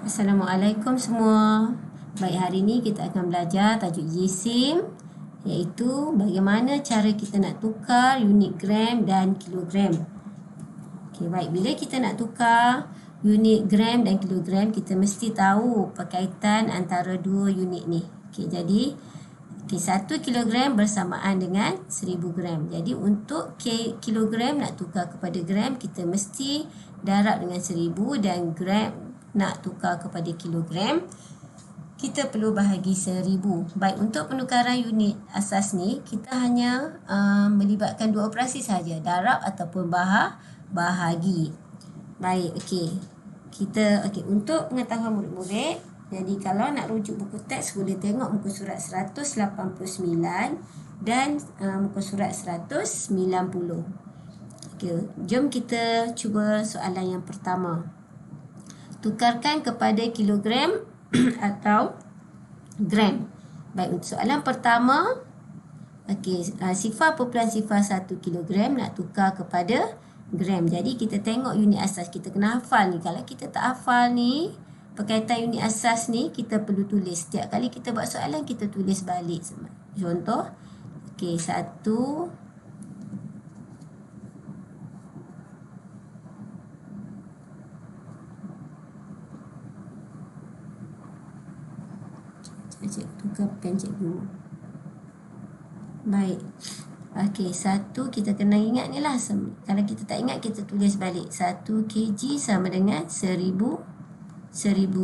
Assalamualaikum semua. Baik, hari ini kita akan belajar tajuk jisim, iaitu bagaimana cara kita nak tukar unit gram dan kilogram. Okey, baik, bila kita nak tukar unit gram dan kilogram, kita mesti tahu perkaitan antara dua unit ni. Okey, jadi 1 kilogram bersamaan dengan 1000 gram. Jadi untuk kilogram nak tukar kepada gram, kita mesti darab dengan 1000, dan gram nak tukar kepada kilogram, kita perlu bahagi 1000. Baik, untuk penukaran unit asas ni, kita hanya melibatkan dua operasi saja, darab ataupun bahagi. Baik, okey. Untuk pengetahuan murid-murid, jadi kalau nak rujuk buku teks, boleh tengok muka surat 189 dan muka surat 190. Okey, jom kita cuba soalan yang pertama. Tukarkan kepada kilogram atau gram. Baik, untuk soalan pertama, sifar kumpulan sifar 1 kilogram nak tukar kepada gram. Jadi kita tengok unit asas, kita kena hafal ni. Kalau kita tak hafal ni, perkaitan unit asas ni, kita perlu tulis. Setiap kali kita buat soalan, kita tulis balik. Contoh, 1 tukar pen cikgu. Baik. 1 kita kena ingat ni lah. Kalau kita tak ingat, kita tulis balik. 1 kg sama dengan 1000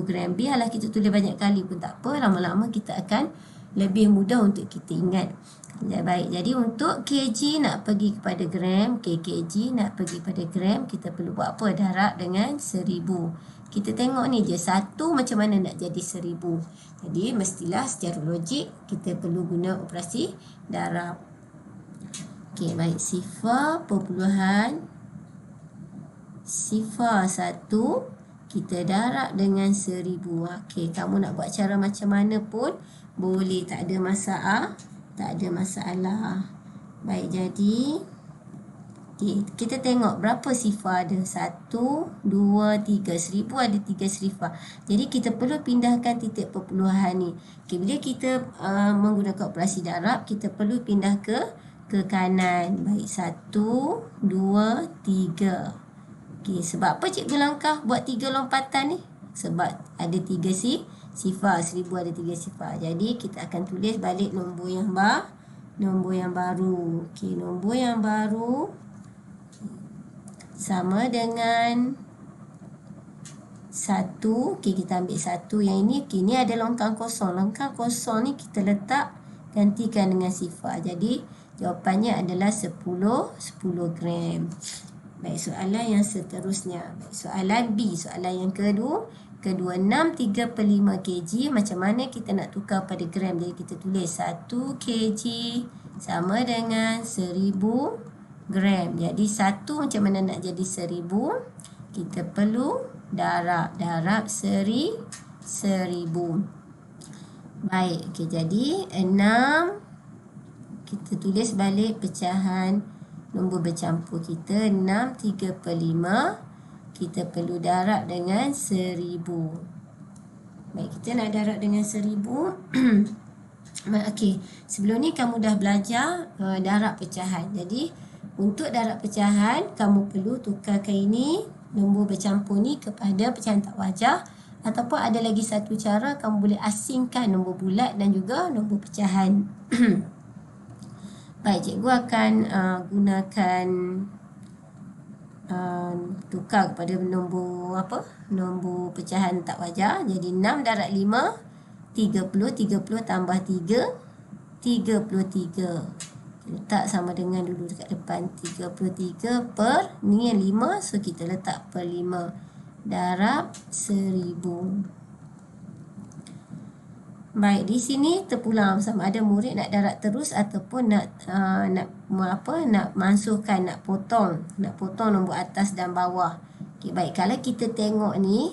gram. Biarlah kita tulis banyak kali pun tak apa. Lama-lama kita akan lebih mudah untuk kita ingat. Baik. Jadi untuk kg nak pergi kepada gram, kg nak pergi kepada gram, kita perlu buat apa? Darab dengan 1000. Kita tengok ni je, 1 macam mana nak jadi 1000. Jadi mestilah secara logik kita perlu guna operasi darab. Okey, baik, sifar 1 kita darab dengan 1000. Okey, kamu nak buat cara macam mana pun boleh, tak ada masalah. Baik, jadi kita tengok berapa sifar ada. 1, 2, 3. 1000 ada 3 sifar. Jadi kita perlu pindahkan titik perpuluhan ni. Bila kita menggunakan operasi darab, kita perlu pindah ke kanan. Baik, 1, 2, 3. Sebab apa cikgu langkah buat 3 lompatan ni? Sebab ada 3 sifar. 1000 ada 3 sifar. Jadi kita akan tulis balik nombor yang baru. Nombor yang baru sama dengan 1. Kita ambil 1 yang ini. Ini ada longkang kosong. Longkang kosong ni kita letak, gantikan dengan sifar. Jadi jawapannya adalah 10 gram. Baik, soalan yang seterusnya. Baik, soalan B, soalan yang kedua 6/3/5 kg. Macam mana kita nak tukar pada gram? Jadi kita tulis 1 kg sama dengan 1000 gram. Jadi 1 macam mana nak jadi 1000? Kita perlu darab 1000. Baik, jadi 6. Kita tulis balik pecahan nombor bercampur kita. 6/3/5. Kita perlu darab dengan 1000. Baik, kita nak darab dengan 1000. Sebelum ni kamu dah belajar darab pecahan. Jadi untuk darab pecahan, kamu perlu tukarkan ini, nombor bercampur ni, kepada pecahan tak wajah. Ataupun ada lagi satu cara, kamu boleh asingkan nombor bulat dan juga nombor pecahan. Baik, cikgu akan gunakan tukar kepada nombor pecahan tak wajah. Jadi 6 darab 5, 30. 30 tambah 3, 33. Letak sama dengan dulu dekat depan. 33 per, ni yang 5, so kita letak per 5. Darab 1000. Baik, di sini terpulang sama ada murid nak darab terus ataupun nak masukkan, nak potong nombor atas dan bawah. Baik, kalau kita tengok ni,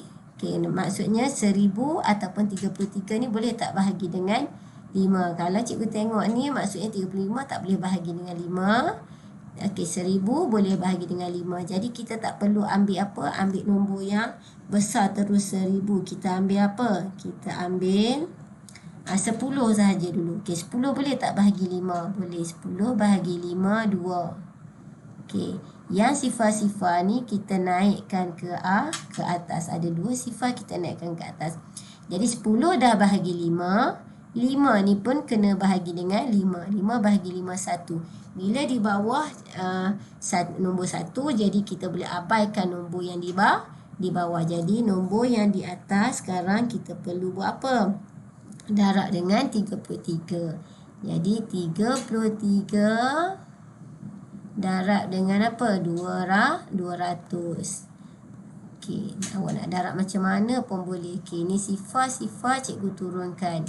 maksudnya 1000 ataupun 33 ni boleh tak bahagi dengan 5. Kalau cikgu tengok ni, maksudnya 35 tak boleh bahagi dengan 5. Okey, 1000 boleh bahagi dengan 5. Jadi kita tak perlu ambil apa? Ambil nombor yang besar terus 1000. Kita ambil apa? Kita ambil 10 sahaja dulu. Okey, 10 boleh tak bahagi 5? Boleh. 10 bahagi 5, 2. Okey, yang sifar-sifar ni kita naikkan ke atas. Ada 2 sifar kita naikkan ke atas. Jadi 10 dah bahagi 5. 5 ni pun kena bahagi dengan 5. 5 bahagi 5, 1. Bila di bawah nombor 1, jadi kita boleh abaikan nombor yang di bawah. Jadi nombor yang di atas sekarang kita perlu buat apa? Darab dengan 33. Jadi 33 darab dengan apa? 200. Okey, awak nak darab macam mana pun boleh. Okey, ni sifar-sifar cikgu turunkan.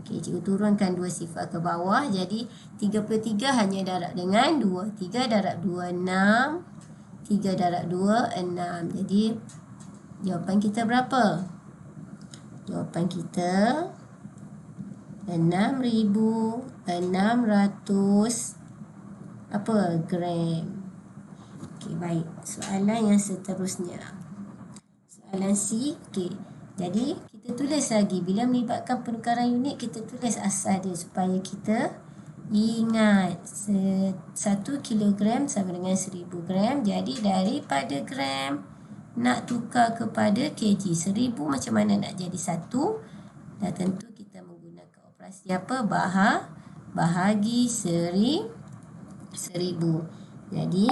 Okey, cikgu turunkan 2 sifar ke bawah. Jadi 33 hanya darab dengan 2. 3 darab 2, 6. 3 darab 2, 6. Jadi jawapan kita berapa? Jawapan kita 6,600 gram. Okey, baik. Soalan yang seterusnya. Soalan C. Okey. Jadi kita tulis lagi bila melibatkan penukaran unit, kita tulis asal dia supaya kita ingat 1 kilogram sama dengan 1000 gram. Jadi daripada gram nak tukar kepada kg. 1000 macam mana nak jadi 1? Dah tentu kita menggunakan operasi apa? Bahagi 1000. Jadi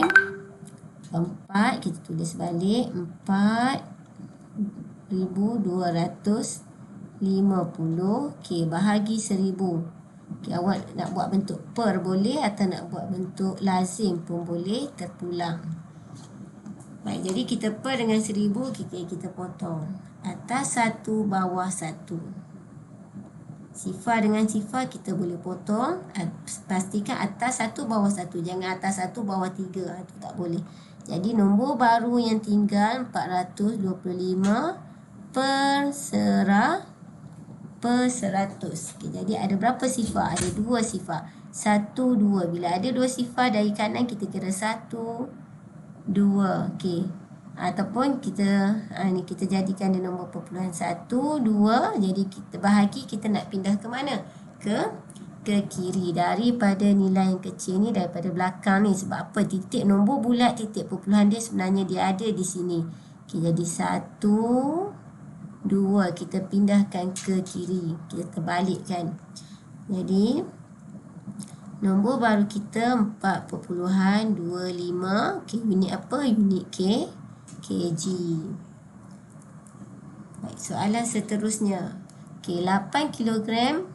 4 kita tulis balik 4,250. Okey, bahagi 1000. Okey, awak nak buat bentuk per boleh atau nak buat bentuk lazim pun boleh, terpulang. Baik, jadi kita per dengan 1000, kita potong. Atas 1, bawah 1. Sifar dengan sifar kita boleh potong. Pastikan atas 1, bawah 1. Jangan atas 1, bawah 3. Itu tak boleh. Jadi nombor baru yang tinggal 425 per 100. Okay, jadi ada berapa sifar? Ada 2 sifar. 1, 2. Bila ada 2 sifar dari kanan, kita kira 1, 2. Okey. Ataupun kita ni kita jadikan dia nombor perpuluhan 1, 2. Jadi kita bahagi, kita nak pindah ke mana? Ke kiri. Daripada nilai yang kecil ni, daripada belakang ni. Sebab apa? Titik nombor bulat, titik perpuluhan dia sebenarnya dia ada di sini. Okey, jadi 1, 2. Kita pindahkan ke kiri. Kita balikkan. Jadi nombor baru kita 4.25. Okey, unit apa? Unit kg. Baik, soalan seterusnya. Okey, 8 kilogram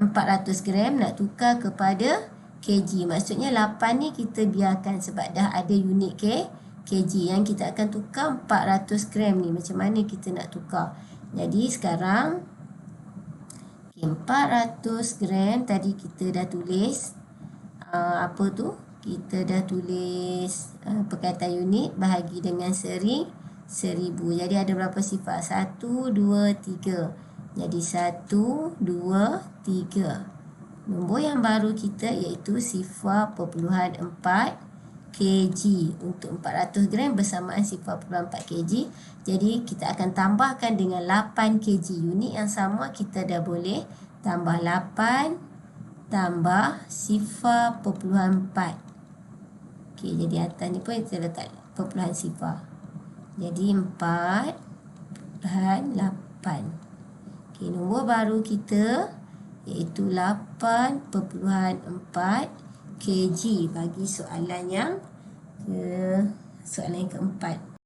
400 gram nak tukar kepada kg. Maksudnya 8 ni kita biarkan sebab dah ada unit kg. Yang kita akan tukar 400 gram ni. Macam mana kita nak tukar? Jadi sekarang 400 gram tadi kita dah tulis apa tu? Kita dah tulis perkataan unit bahagi dengan 1000. Jadi ada berapa sifar? 1, 2, 3. Jadi 1, 2, 3. Nombor yang baru kita iaitu sifar perpuluhan 4 kg. Untuk 400 gram bersamaan sifar perpuluhan 4 kg. Jadi kita akan tambahkan dengan 8 kg. Unit yang sama kita dah boleh tambah 8 tambah sifar perpuluhan 4. Okey, jadi atas ni pun kita letak perpuluhan sifar. Jadi 4/8. Okey, nombor baru kita iaitu 8.4 kg bagi soalan yang keempat.